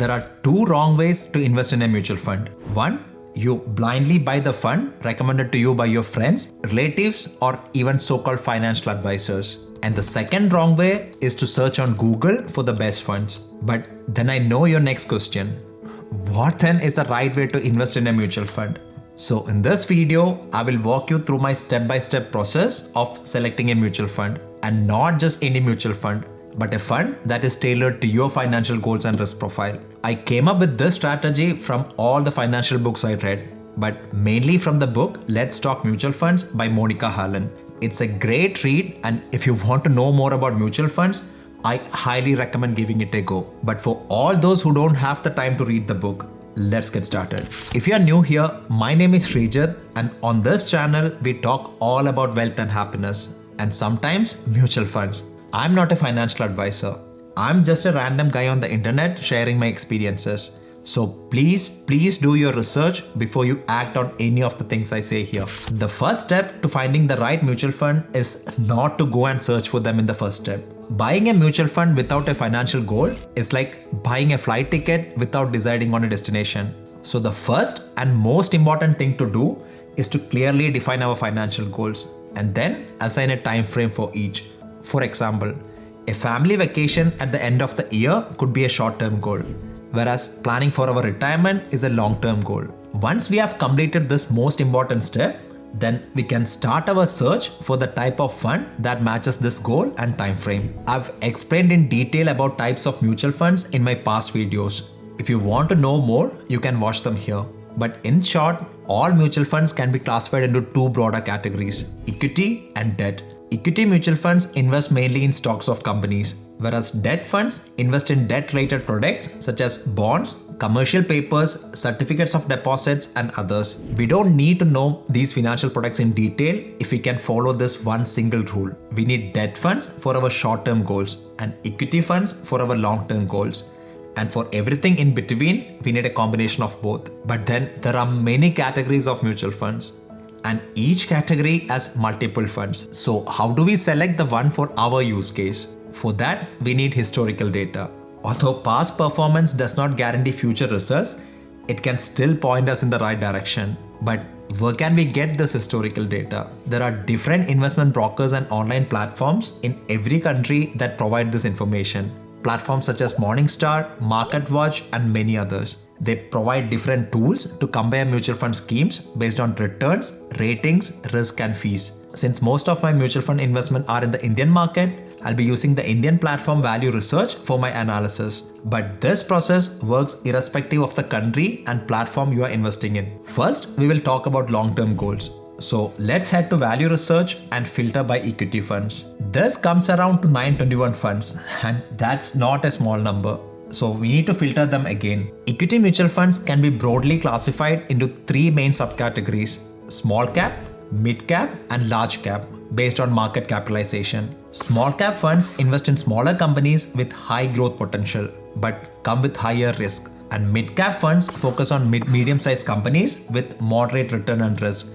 There are two wrong ways to invest in a mutual fund. One, you blindly buy the fund recommended to you by your friends, relatives, or even so-called financial advisors. And the second wrong way is to search on Google for the best funds. But then I know your next question. What then is the right way to invest in a mutual fund? So in this video, I will walk you through my step-by-step process of selecting a mutual fund, and not just any mutual fund, but a fund that is tailored to your financial goals and risk profile. I came up with this strategy from all the financial books I read, but mainly from the book Let's Talk Mutual Funds by Monica Harlan. It's a great read, and if you want to know more about mutual funds, I highly recommend giving it a go. But for all those who don't have the time to read the book, let's get started. If you are new here, my name is Srijat, and on this channel, we talk all about wealth and happiness, and sometimes mutual funds. I'm not a financial advisor. I'm just a random guy on the internet sharing my experiences. So please do your research before you act on any of the things I say here. The first step to finding the right mutual fund is not to go and search for them in the first step. Buying a mutual fund without a financial goal is like buying a flight ticket without deciding on a destination. So the first and most important thing to do is to clearly define our financial goals and then assign a time frame for each. For example, a family vacation at the end of the year could be a short-term goal, whereas planning for our retirement is a long-term goal. Once we have completed this most important step, then we can start our search for the type of fund that matches this goal and time frame. I've explained in detail about types of mutual funds in my past videos. If you want to know more, you can watch them here. But in short, all mutual funds can be classified into two broader categories: equity and debt. Equity mutual funds invest mainly in stocks of companies, whereas debt funds invest in debt-related products such as bonds, commercial papers, certificates of deposits, and others. We don't need to know these financial products in detail if we can follow this one single rule. We need debt funds for our short-term goals and equity funds for our long-term goals. And for everything in between, we need a combination of both. But then there are many categories of mutual funds, and each category has multiple funds. So how do we select the one for our use case? For that, we need historical data. Although past performance does not guarantee future results, it can still point us in the right direction. But where can we get this historical data? There are different investment brokers and online platforms in every country that provide this information. Platforms such as Morningstar, MarketWatch, and many others. They provide different tools to compare mutual fund schemes based on returns, ratings, risk, and fees. Since most of my mutual fund investment are in the Indian market, I'll be using the Indian platform Value Research for my analysis. But this process works irrespective of the country and platform you are investing in. First, we will talk about long-term goals. So let's head to Value Research and filter by equity funds. This comes around to 921 funds, and that's not a small number. So we need to filter them again. Equity mutual funds can be broadly classified into three main subcategories: small cap, mid cap, and large cap, based on market capitalization. Small cap funds invest in smaller companies with high growth potential, but come with higher risk. And mid cap funds focus on medium-sized companies with moderate return and risk.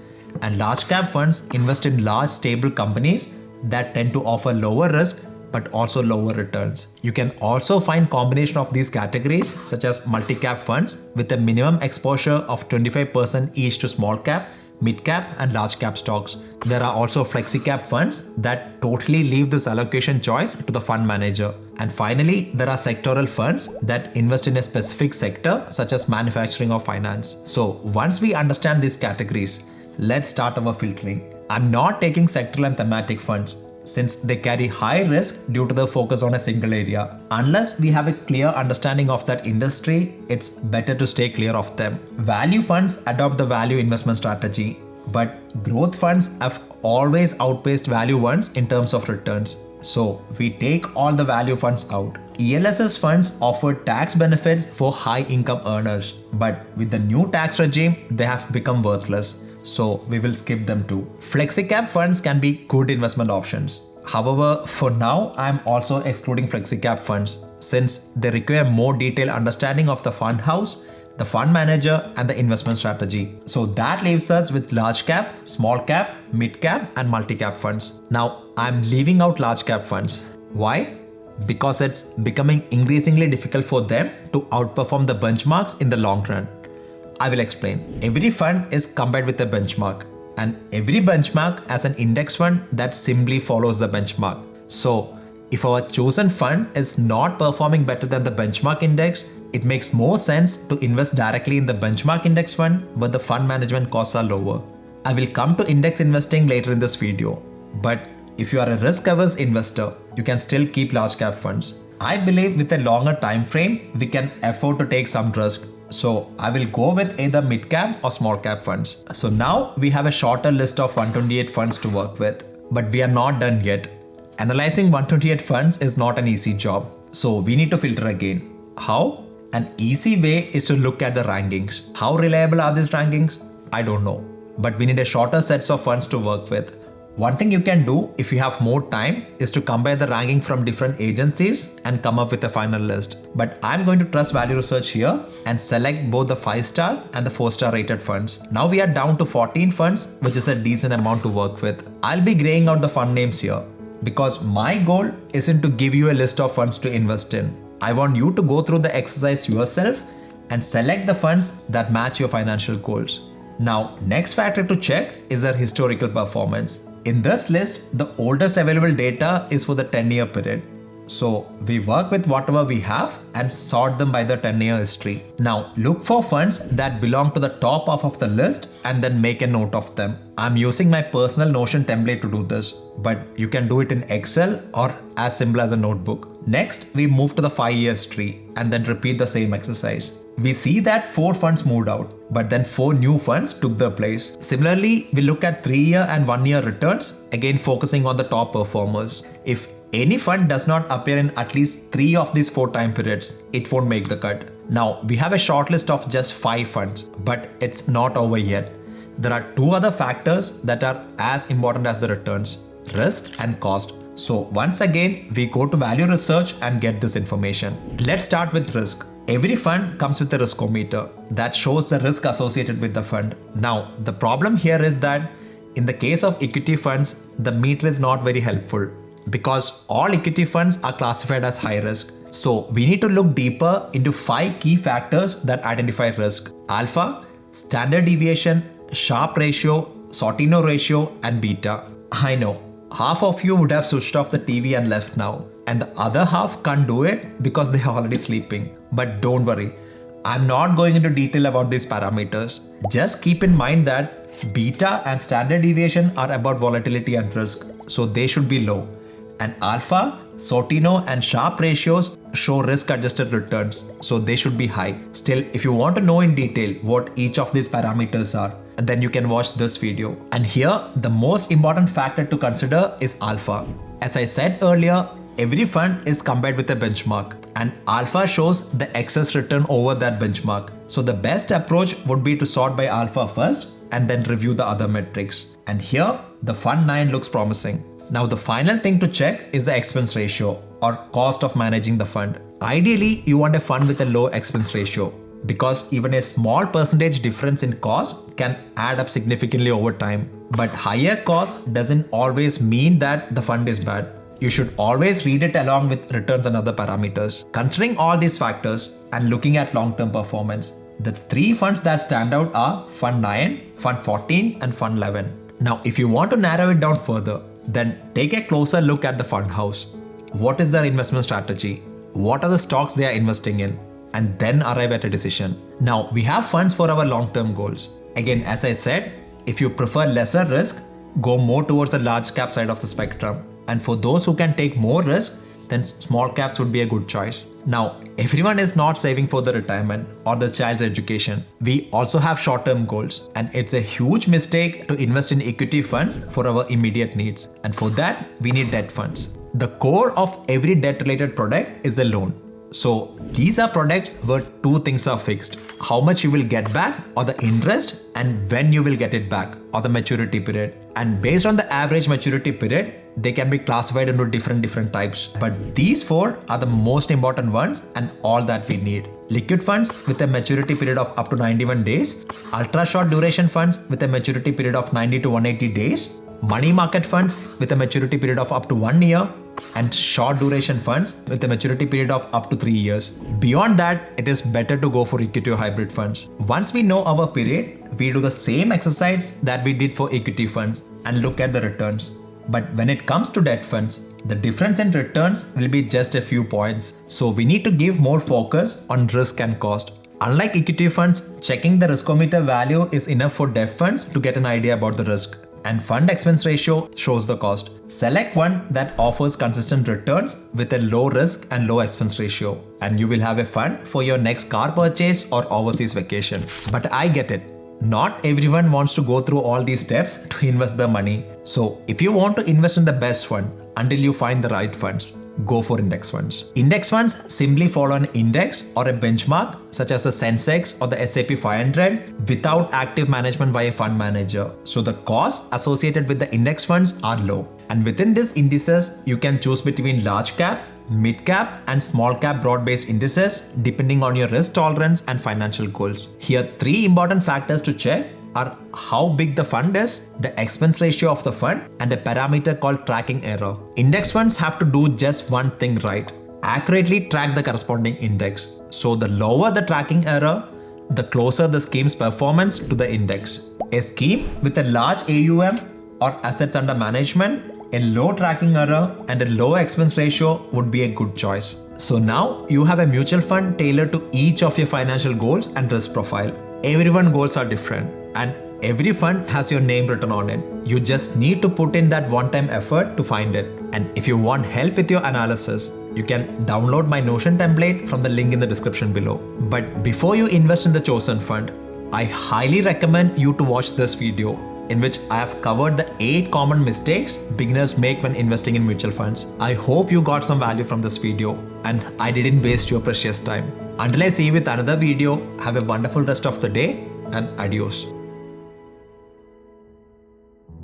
And large cap funds invest in large stable companies that tend to offer lower risk but also lower returns. You can also find combination of these categories such as multi-cap funds with a minimum exposure of 25% each to small cap, mid cap, and large cap stocks. There are also flexi cap funds that totally leave this allocation choice to the fund manager. And finally, there are sectoral funds that invest in a specific sector such as manufacturing or finance. So once we understand these categories, let's start our filtering. I'm not taking sectoral and thematic funds since they carry high risk due to the focus on a single area. Unless we have a clear understanding of that industry, it's better to stay clear of them. Value funds adopt the value investment strategy, but growth funds have always outpaced value ones in terms of returns. So we take all the value funds out. ELSS funds offer tax benefits for high income earners, but with the new tax regime, they have become worthless. So we will skip them too. FlexiCap funds can be good investment options. However, for now, I'm also excluding FlexiCap funds since they require more detailed understanding of the fund house, the fund manager, and the investment strategy. So that leaves us with large cap, small cap, mid cap, and multi cap funds. Now, I'm leaving out large cap funds. Why? because it's becoming increasingly difficult for them to outperform the benchmarks in the long run. I will explain. Every fund is compared with a benchmark, and every benchmark has an index fund that simply follows the benchmark. So, if our chosen fund is not performing better than the benchmark index, it makes more sense to invest directly in the benchmark index fund where the fund management costs are lower. I will come to index investing later in this video, but if you are a risk-averse investor, you can still keep large cap funds. I believe with a longer time frame, we can afford to take some risk. So I will go with either mid cap or small cap funds. So now we have a shorter list of 128 funds to work with, but we are not done yet. Analyzing 128 funds is not an easy job, so we need to filter again. How? An easy way is to look at the rankings. How reliable are these rankings? I don't know, but we need a shorter sets of funds to work with. One thing you can do if you have more time is to compare the ranking from different agencies and come up with a final list. But I'm going to trust value research here and select both the 5-star and the 4-star rated funds. Now we are down to 14 funds, which is a decent amount to work with. I'll be graying out the fund names here because my goal isn't to give you a list of funds to invest in. I want you to go through the exercise yourself and select the funds that match your financial goals. Now, next factor to check is their historical performance. In this list, the oldest available data is for the 10-year period. So we work with whatever we have and sort them by the 10-year history. Now look for funds that belong to the top half of the list and then make a note of them. I'm using my personal Notion template to do this, but you can do it in Excel or as simple as a notebook. Next, we move to the 5-year history and then repeat the same exercise. We see that 4 funds moved out, but then 4 new funds took their place. Similarly, we look at 3-year and 1-year returns, again focusing on the top performers. If any fund does not appear in at least 3 of these 4 time periods, it won't make the cut. Now, we have a short list of just 5 funds, but it's not over yet. There are 2 other factors that are as important as the returns: risk and cost. So once again, we go to value research and get this information. Let's start with risk. Every fund comes with a riskometer that shows the risk associated with the fund. Now, the problem here is that in the case of equity funds, the meter is not very helpful because all equity funds are classified as high risk. So we need to look deeper into 5 key factors that identify risk: alpha, standard deviation, Sharpe ratio, Sortino ratio, and beta. I know, half of you would have switched off the TV and left now, and the other half can't do it because they are already sleeping. But don't worry, I'm not going into detail about these parameters. Just keep in mind that beta and standard deviation are about volatility and risk, so they should be low. And alpha, Sortino, and Sharpe ratios show risk-adjusted returns, so they should be high. Still, if you want to know in detail what each of these parameters are, then you can watch this video. And here, the most important factor to consider is alpha. As I said earlier, every fund is compared with a benchmark, and alpha shows the excess return over that benchmark. So the best approach would be to sort by alpha first and then review the other metrics. And here, the fund 9 looks promising. Now the final thing to check is the expense ratio or cost of managing the fund. Ideally, you want a fund with a low expense ratio because even a small percentage difference in cost can add up significantly over time. But higher cost doesn't always mean that the fund is bad. You should always read it along with returns and other parameters. Considering all these factors and looking at long-term performance, the 3 funds that stand out are Fund 9, Fund 14, and Fund 11. Now, if you want to narrow it down further, then take a closer look at the fund house. What is their investment strategy? What are the stocks they are investing in? And then arrive at a decision. Now, we have funds for our long-term goals. Again, as I said, if you prefer lesser risk, go more towards the large cap side of the spectrum. And for those who can take more risk, then small caps would be a good choice. Now, everyone is not saving for the retirement or the child's education. We also have short-term goals, and it's a huge mistake to invest in equity funds for our immediate needs. And for that, we need debt funds. The core of every debt-related product is a loan. So these are products where 2 things are fixed: how much you will get back or the interest, and when you will get it back or the maturity period. And based on the average maturity period, they can be classified into different types. But these 4 are the most important ones and all that we need. Liquid funds with a maturity period of up to 91 days, ultra short duration funds with a maturity period of 90 to 180 days, money market funds with a maturity period of up to 1 year, and short duration funds with a maturity period of up to 3 years. Beyond that, it is better to go for equity or hybrid funds. Once we know our period, we do the same exercise that we did for equity funds and look at the returns. But when it comes to debt funds, the difference in returns will be just a few points. So we need to give more focus on risk and cost. Unlike equity funds, checking the riskometer value is enough for debt funds to get an idea about the risk. And fund expense ratio shows the cost. Select one that offers consistent returns with a low risk and low expense ratio, and you will have a fund for your next car purchase or overseas vacation. But I get it. Not everyone wants to go through all these steps to invest their money. So if you want to invest in the best fund until you find the right funds, go for index funds. Index funds simply follow an index or a benchmark such as the Sensex or the S&P 500 without active management by a fund manager. So the costs associated with the index funds are low. And within these indices, you can choose between large cap, mid cap and small cap broad-based indices depending on your risk tolerance and financial goals. Here, 3 important factors to check are how big the fund is, the expense ratio of the fund, and a parameter called tracking error. Index funds have to do just one thing right: accurately track the corresponding index. So the lower the tracking error, the closer the scheme's performance to the index. A scheme with a large AUM or assets under management, a low tracking error and a low expense ratio would be a good choice. So now you have a mutual fund tailored to each of your financial goals and risk profile. Everyone's goals are different and every fund has your name written on it. You just need to put in that one-time effort to find it. And if you want help with your analysis, you can download my Notion template from the link in the description below. But before you invest in the chosen fund, I highly recommend you to watch this video, in which I have covered the 8 common mistakes beginners make when investing in mutual funds. I hope you got some value from this video and I didn't waste your precious time. Until I see you with another video, have a wonderful rest of the day and adios.